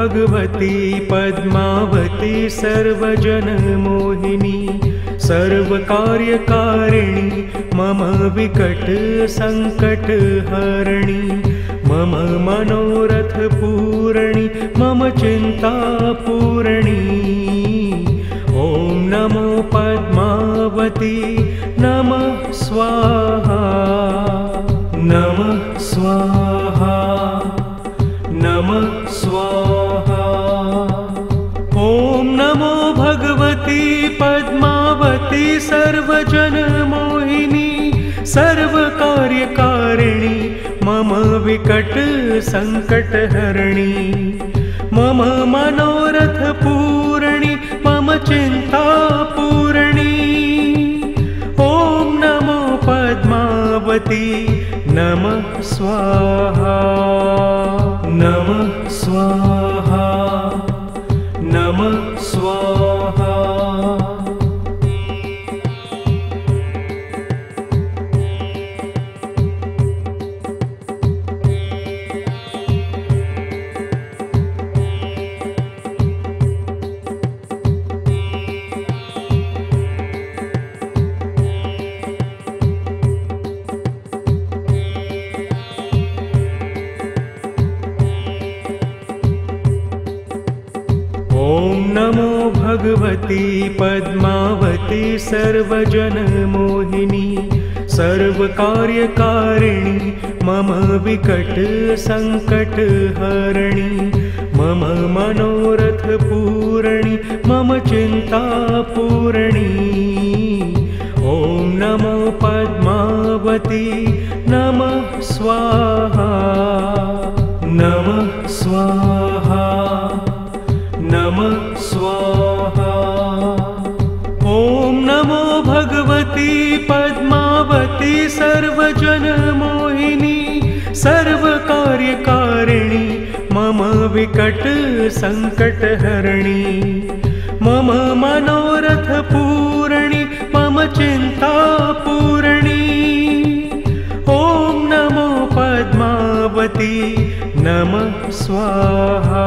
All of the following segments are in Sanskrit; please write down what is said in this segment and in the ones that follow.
भगवती पद्मावती सर्वजनमोहिनी सर्वकार्यकारिणी मम विकट संकटहरिणी मम मनोरथ पूरणी मम चिंता पूरणी। ओम नमो पद्मावती नमः स्वाहा नमः स्वाहा नमः स्वाहा। ओम नमो भगवती पद्मावती सर्वजनमोहिनी सर्वकार्यकारिणी मम विकट संकटहरिणी मम मनोरथ पूरणी मम चिंता पूरणी। ओम नमो पद्मावती नमः स्वाहा नमः स्वाहा नमः स्वाहा। ओम नमो भगवती पद्मावती सर्वजनमोहिनी सर्वकार्यकारिणी मम विकट संकटहरिणी मम मनोरथ पूरणी मम चिंता पूरणी। ओम नमो पद्मावती नमः स्वाहा नमः स्वाहा नमः स्वाहा। ओम नमो भगवती पद्मावती सर्वजनमोहिनी सर्वकार्यकारिणी मम विकट संकटहरिणी मम मनोरथ पूरणी मम चिंता पूरणी। ओम नमो पद्मावती नमः स्वाहा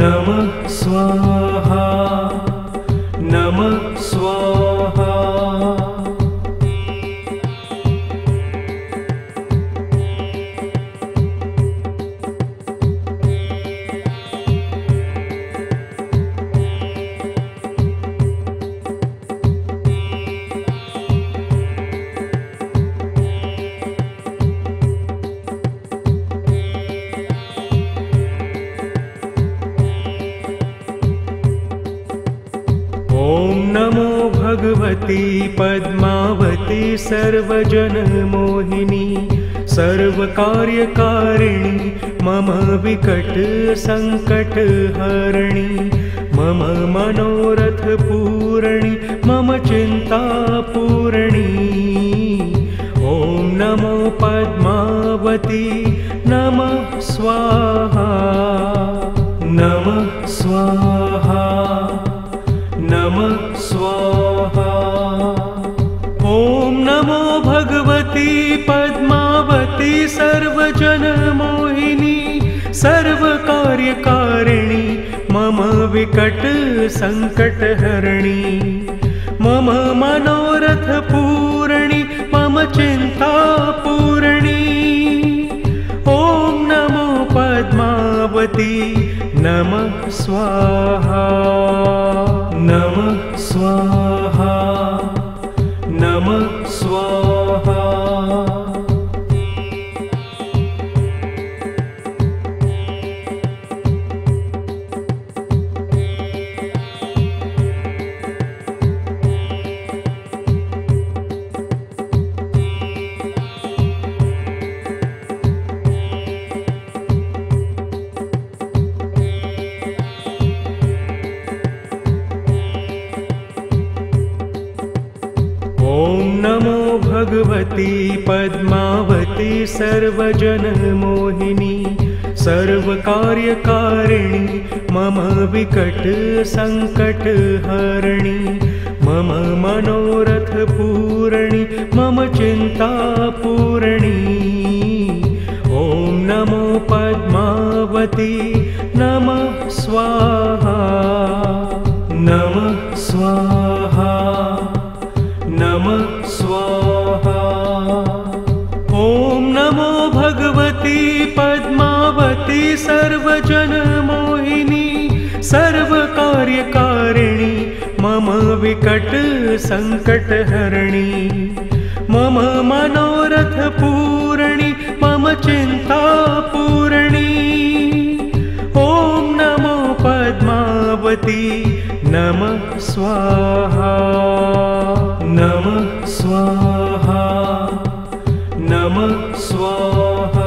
नमः स्वाहा नमः स्वाहा। ओम नमो भगवती पद्मावती सर्वजनमोहिनी सर्वकार्यकारिणी मम विकट संकटहरिणी मम मनोरथ पूरणी मम चिंता पूरणी। ओम नमो पद्मावती नमः स्वाहा नमः स्वाहा नमः स्वाहा। ओम नमो भगवती पद्मावती सर्वजनमोहिनी सर्वकार्यकारिणी मम विकट संकटहरिणी मम मनोरथ पूरणी मम चिंता पूरणी। ओम नमो पद्मावती नमः स्वाहा नमः स्वाहा नमः स्वाहा। ओम नमो भगवती पद्मावती सर्वजनमोहिनी सर्वकार्यकारिणी मम विकट संकटहरिणी मम मनोरथ पूरणी मम चिंता पूरणी। ओम नमो पद्मावती नमः स्वाहा नमः स्वाहा नमः स्वाहा। ॐ नमो भगवती पद्मावती सर्वजनमोहिनी सर्वकार्यकारिणी मम विकट संकटहरिणी मम मनोरथ पूरणी मम चिंता पूरणी। ॐ नमो पद्मावती नमः स्वाहा नमः स्वाहा नमः स्वाहा।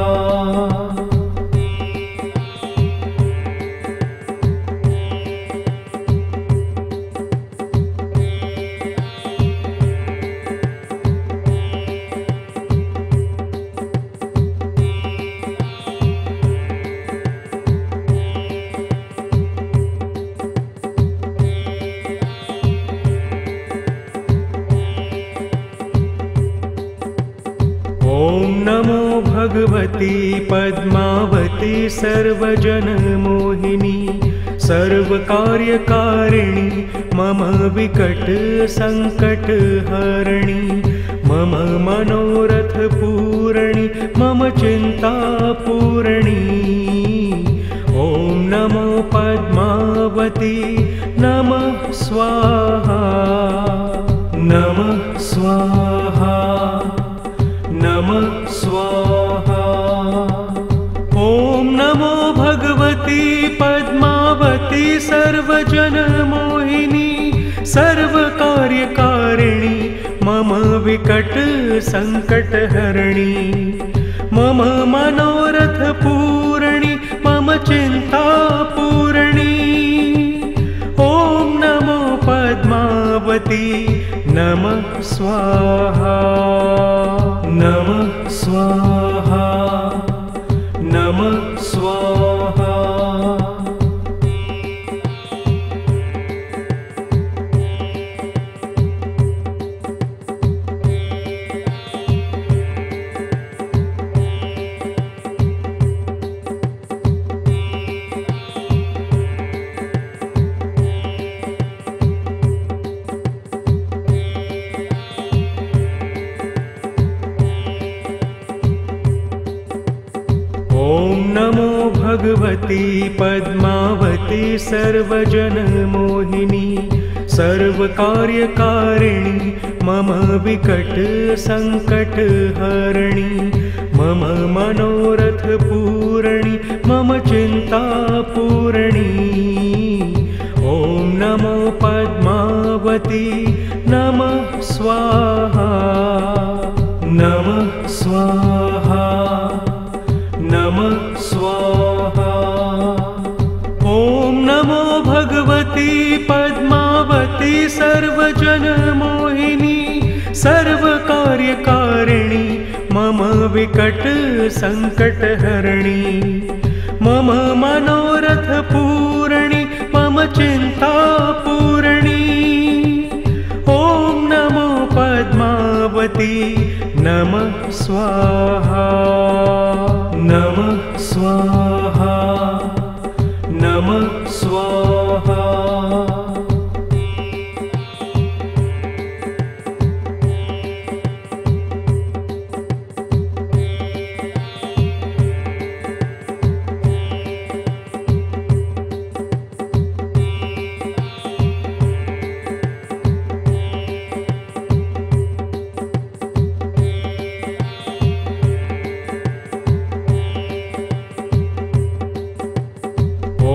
ॐ नमो भगवती पद्मावती सर्वजनमोहिनी सर्वकार्यकारिणी मम विकट संकटहरिणी मम मनोरथ पूरणी मम चिंता पूरणी। ॐ नमो पद्मावती नमः स्वाहा नमः स्वाहा नमः स्वाहा। ॐ नमो भगवती पद्मावती सर्वजनमोहिनी सर्वकार्यकारिणी मम विकट संकटहरिणी मम मनोरथ पूरणी मम चिंता पूरणी। ॐ नमो पद्मावती नमः स्वाहा नमः स्वाहा नमः स्वाहा। ॐ नमो भगवती पद्मावती सर्वजनमोहिनी सर्वकार्यकारिणी मम विकट संकटहरिणी मम मनोरथ पूरणी मम चिंता पूरणी। ॐ नमो पद्मावती नमः स्वाहा नमः स्वाहा नमः स्वाहा। ॐ नमो भगवती पद्मावती सर्वजनमोहिनी सर्वकार्यकारिणी मम विकट संकटहरिणी मम मनोरथ पूरणी मम चिंता पूरणी। ॐ नमो पद्मावती नमः स्वाहा नमः स्वाहा नमः स्वाहा। ॐ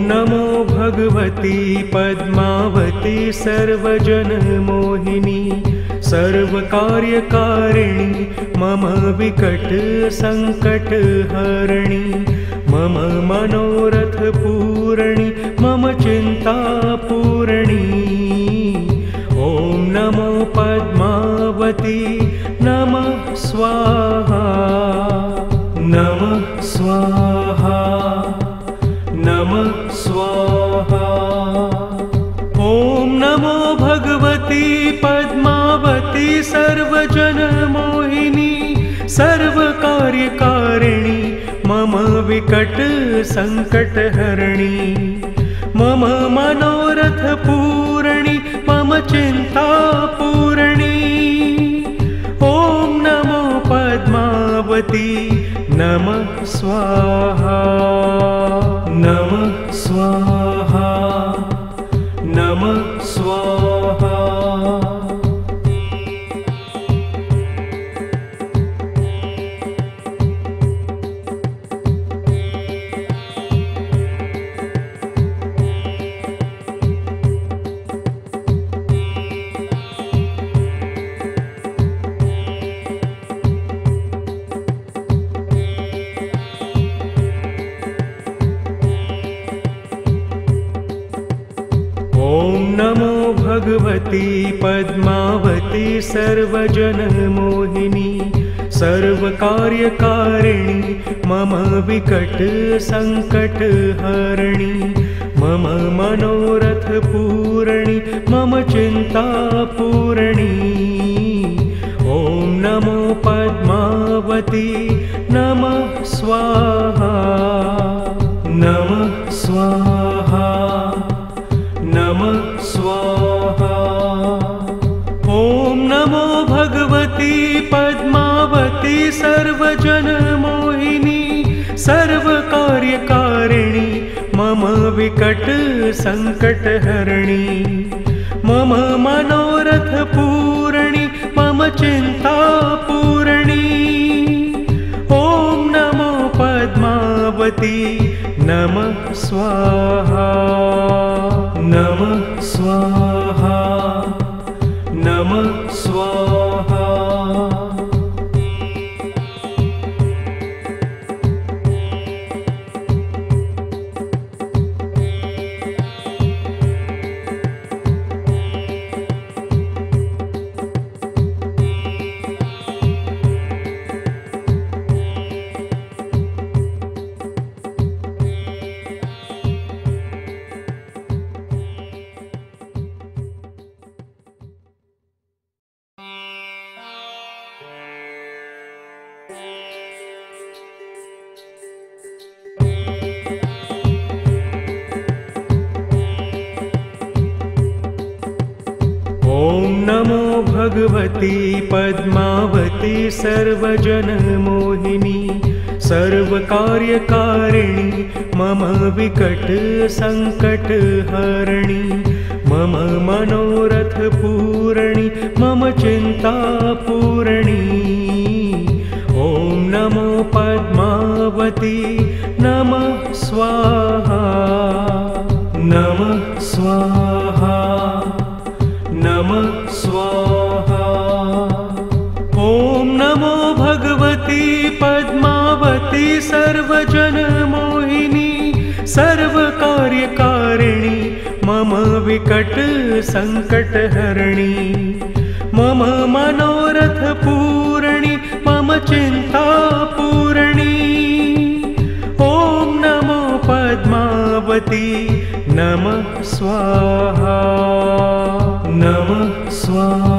नमो भगवती पद्मावती सर्वजनमोहिनी सर्वकार्यकारिणी मम विकट संकटहरिणी मम मनोरथ पूरणी मम चिंता पूरणी। ॐ नमो पद्मावती नमः स्वाहा नमः स्वाहा नमः स्वाहा। ॐ नमो भगवती पद्मावती सर्वजनमोहिनी सर्वकार्यकारिणी मम विकट सङ्कटहरिणी मम मनोरथ पूरणि मम चिन्ता पूरणि। ॐ नमो पद्मावती नमः स्वाहा नमः स्वाहा नमः स्वाहा। ॐ नमो भगवती पद्मावती सर्वजनमोहिनी सर्वकार्यकारिणी मम विकट सङ्कटहरिणी मम मनोरथ पूरणि मम चिन्ता पूरणि। ॐ नमो पद्मावती नमः स्वाहा नमः स्वाहा नमः स्वाहा। ॐ नमो भगवती पद्मावती सर्वजनमोहिनी सर्वकार्यकारिणी मम विकट सङ्कटहरिणी मम मनोरथ पूरणि मम चिन्ता पूरणि। ॐ नमो पद्मावती नमः स्वाहा नमः स्वाहा नमः स्वाहा। ॐ नमो भगवती पद्मावती सर्वजनमोहिनी सर्वकार्यकारिणी मम विकट सङ्कटहरिणी मम मनोरथ पूरणि मम चिन्ता पूरणि। ॐ नमो पद्मावती नमः स्वाहा नमः स्वाहा नमः स्वाहा। ॐ नमो भगवती पद्मावती सर्वजनमोहिनी सर्वकार्यकारिणी मम विकट सङ्कटहरिणी मम मनोरथ पूरणि मम चिन्ता पूरणि। ॐ नमो पद्मावती नमः स्वाहा नमः स्वाहा।